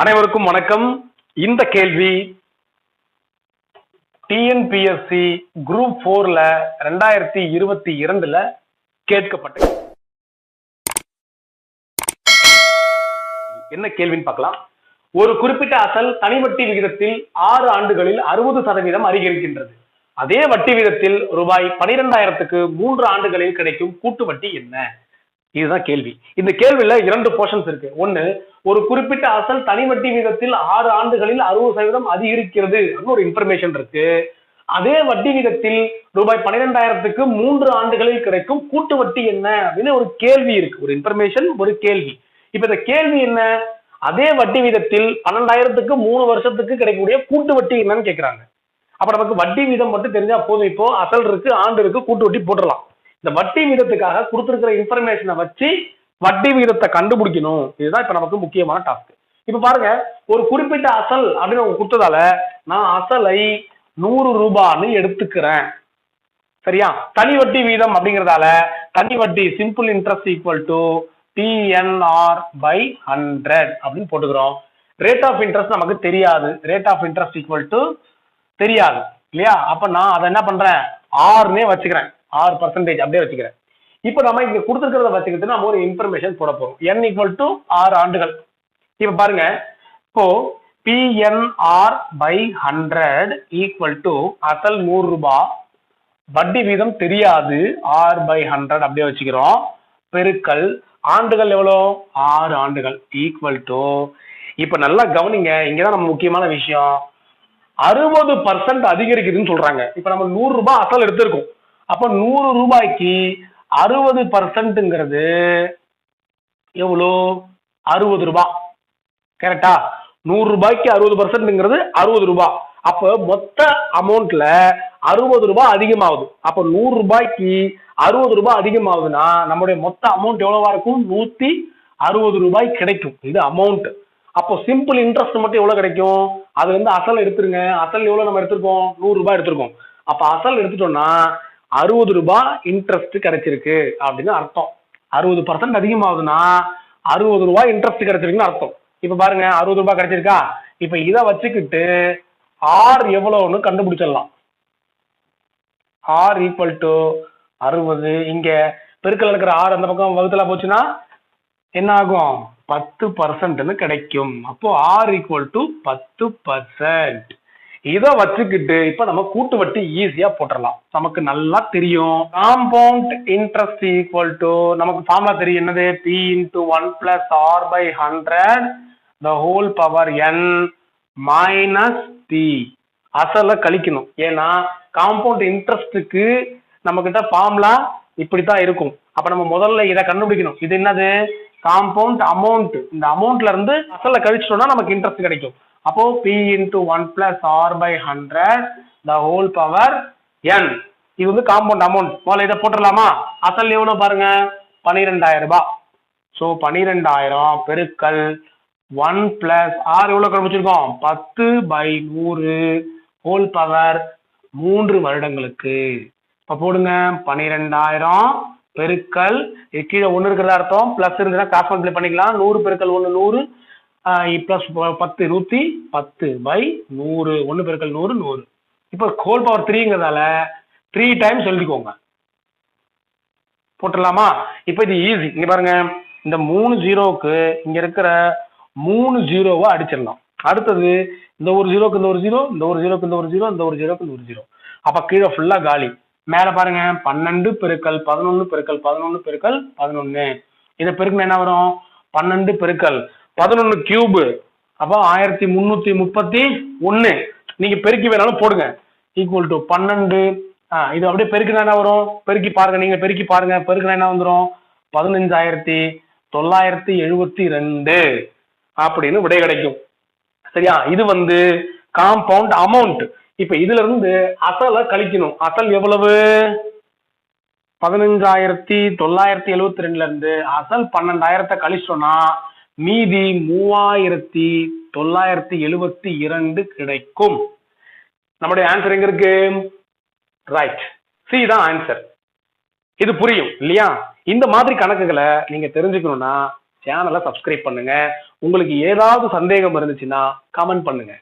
அனைவருக்கும் வணக்கம். இந்த கேள்வி டிஎன்பிஎஸ்சி குரூப் 4ல 2022ல கேட்கப்பட்டது. என்ன கேள்வின்னு பார்க்கலாம். ஒரு குறிப்பிட்ட அசல் தனி வட்டி விகிதத்தில் 6 ஆண்டுகளில் 60% அதிகரிக்கின்றது. அதே வட்டி விகிதத்தில் ரூபாய் 12,000க்கு 3 ஆண்டுகளில் கிடைக்கும் கூட்டு வட்டி என்ன? இதுதான் கேள்வி. இந்த கேள்வியில 2 போர்ஷன்ஸ் இருக்கு. ஒன்னு, ஒரு குறிப்பிட்ட அசல் தனி வட்டி விகிதத்தில் 6 ஆண்டுகளில் 60% அதிகரிக்கிறது ஒரு இன்ஃபர்மேஷன் இருக்கு. அதே வட்டி விகிதத்தில் ரூபாய் 12,000க்கு 3 ஆண்டுகளில் கிடைக்கும் கூட்டு வட்டி என்ன அப்படின்னு ஒரு கேள்வி இருக்கு. ஒரு இன்ஃபர்மேஷன், ஒரு கேள்வி. இப்ப இந்த கேள்வி என்ன? அதே வட்டி விகிதத்தில் 12,000க்கு 3 வருஷத்துக்கு கிடைக்கக்கூடிய கூட்டு வட்டி என்னன்னு கேட்கிறாங்க. அப்ப நமக்கு வட்டி வீதம் மட்டும் தெரிஞ்சா போதும். இப்போ அசல் இருக்கு, ஆண்டு இருக்கு, கூட்டு வட்டி போட்டுடலாம். இந்த வட்டி விகிதத்துக்காக கொடுத்திருக்கிற இன்ஃபர்மேஷனை வச்சு வட்டி விகிதத்தை கண்டுபிடிக்கணும். இதுதான் இப்ப நமக்கு முக்கியமான டாஸ்க். இப்ப பாருங்க, ஒரு குறிப்பிட்ட அசல் அப்படின்னு அவங்க கொடுத்ததால நான் அசலை 100 ரூபான்னு எடுத்துக்கிறேன். சரியா? தனி வட்டி வீதம் அப்படிங்கிறதால தனி வட்டி simple interest equal to PNR/100 அப்படின்னு போட்டுக்கிறோம். ரேட் ஆஃப் இன்ட்ரெஸ்ட் நமக்கு தெரியாது. Rate of interest equal to தெரியாது இல்லையா? அப்ப நான் அதை என்ன பண்றேன், 6னே வச்சுக்கிறேன். 6% அப்படியே வச்சுக்கிறேன். இப்ப நம்ம இங்க கொடுத்துருக்கிறத வச்சுக்கிட்டு நம்ம ஒரு இன்ஃபர்மேஷன் போட போறோம். n ஈக்குவல் டு 6 ஆண்டுகள். இப்ப பாருங்க, இப்போ PNR/100 ஈக்குவல் டு அசல் 100 ரூபாய், வட்டி வீதம் தெரியாது 6/100 அப்படியே வச்சுக்கிறோம், பெருக்கல் ஆண்டுகள் எவ்வளோ 6 ஆண்டுகள் ஈக்குவல் டு, இப்ப நல்லா கவனிங்க, இங்கதான் நம்ம முக்கியமான விஷயம், 60% அதிகரிக்குதுன்னு சொல்றாங்க. இப்ப நம்ம 100 ரூபாய் அசல் எடுத்திருக்கோம். அப்ப 100 ரூபாய்க்கு 60%ங்கிறது எவ்வளோ? 60 ரூபாய். கரெக்டா? 100 ரூபாய்க்கு 60%ங்கிறது 60 ரூபாய். அப்ப மொத்த அமௌண்ட்ல 60 ரூபாய் அதிகமாகுது. அப்ப 100 ரூபாய்க்கு 60 ரூபாய் அதிகமாகுதுன்னா நம்முடைய மொத்த அமௌண்ட் எவ்வளவா இருக்கும்? 160 ரூபாய் கிடைக்கும். இது அமௌண்ட். அப்போ சிம்பிள் இன்ட்ரெஸ்ட் மட்டும் எவ்வளவு கிடைக்கும்? அது வந்து அசல் எடுத்துருங்க. அசல் எவ்வளவு நம்ம எடுத்திருக்கோம்? 100 ரூபாய் எடுத்திருக்கோம். அப்ப அசல் எடுத்துட்டோம்னா 60 ரூபாய் இன்ட்ரெஸ்ட் கிடைச்சிருக்கு அப்படின்னு அர்த்தம். 60% அதிகமாகுதுன்னா 60 ரூபாய் இன்ட்ரெஸ்ட் கிடைச்சிருக்குன்னு அர்த்தம். இப்ப பாருங்க, 60 ரூபாய் கிடைச்சிருக்கா? இப்ப இதை வச்சுக்கிட்டு ஆர் எவ்வளவுன்னு கண்டுபிடிச்சிடலாம். R equal to 60. இங்க பெருக்கல் இருக்கிற ஆர் அந்த பக்கம் வகுத்தலா போச்சுன்னா என்ன ஆகும்? 10% கிடைக்கும். அப்போ ஆர் ஈக்குவல் டு 10%. இதை வச்சுக்கிட்டு இப்ப நம்ம கூட்டு வட்டி ஈஸியா போட்டுடலாம். நமக்கு நல்லா தெரியும், காம்பவுண்ட் இன்ட்ரெஸ்ட் ஈக்குவல் டு, நமக்கு ஃபார்முலா தெரியும் என்னது? P × 1 + R/100 the whole power n minus P. அசல கழிக்கணும். ஏன்னா காம்பவுண்ட் இன்ட்ரெஸ்டுக்கு நம்ம கிட்ட ஃபார்முலா இப்படித்தான் இருக்கும். அப்ப நம்ம முதல்ல இதை கண்டுபிடிக்கணும். இது என்னது? Compound amount. இந்த அமௌண்ட்ல இருந்து அசல கழிச்சிட்டோம்னா நமக்கு இன்ட்ரெஸ்ட் கிடைக்கும். அப்போ P × 1 + R/100 the whole power n. இது வந்து காம்பவுண்ட் அமௌண்ட். முதல்ல இதை போட்டுடலாமா? அசல் எவ்வளவு பாருங்க, 12,000 ரூபாய். ஸோ 12,000 பெருக்கல் 1 + R எவ்வளவு கண்டுபிடிச்சிருக்கோம்? 10/100 ஹோல் பவர் 3 வருடங்களுக்கு. இப்ப போடுங்க, 12,000 பெருக்கல், கீழே 1 இருக்கிறதா அர்த்தம், பிளஸ் இருந்ததுன்னா கிராஸ் மல்டிப்ளை பண்ணிக்கலாம். 100 பெருக்கல் 1 100 பிளஸ் 10 110/100. 1 பெருக்கல் 100 100. இப்போ ஹோல் பவர் 3ங்கிறதால 3 டைம்ஸ் எழுதிக்கோங்க. போட்டுடலாமா? இப்போ இது ஈஸி. இங்க பாருங்க, இந்த 3 ஜீரோவுக்கு இங்க இருக்கிற 3 ஜீரோவை அடிச்சிடலாம். அடுத்தது இந்த ஒரு ஜீரோக்கு இந்த ஒரு ஜீரோ, இந்த ஒரு ஜீரோக்கு இந்த ஒரு ஜீரோ, இந்த ஒரு ஜீரோக்கு இந்த ஒரு ஜீரோ. அப்ப கீழே ஃபுல்லா காலி. மேல பாருங்க, 12 பெருக்கல் 11 பெருக்கல் 11 பெருக்கல் 11. இதை பெருக்கணும் என்ன வரும்? 12 பெருக்கல் 11 கியூப். அப்போ 1331. நீங்க பெருக்கி வேணாலும் போடுங்க. Equal to 12. இது அப்படியே பெருக்கினா என்ன வரும்? பெருக்கி பாருங்க, நீங்க பெருக்கி பாருங்க. பெருக்கினா என்ன வந்துடும்? 15,972 அப்படின்னு விடை கிடைக்கும். சரியா? இது வந்து காம்பவுண்ட் அமௌண்ட். இப்ப இதுல இருந்து அசலை கழிக்கணும். அசல் எவ்வளவு? 15,972ல இருந்து அசல் 12,000 கழிச்சோம்னா மீதி 3,972 கிடைக்கும். நம்முடைய ஆன்சர் எங்க இருக்கு? ரைட், சி தான் ஆன்சர். இது புரியும் இல்லையா? இந்த மாதிரி கணக்குகளை நீங்க தெரிஞ்சுக்கணும்னா சேனலை சப்ஸ்கிரைப் பண்ணுங்க. உங்களுக்கு ஏதாவது சந்தேகம் இருந்துச்சுன்னா கமெண்ட் பண்ணுங்க.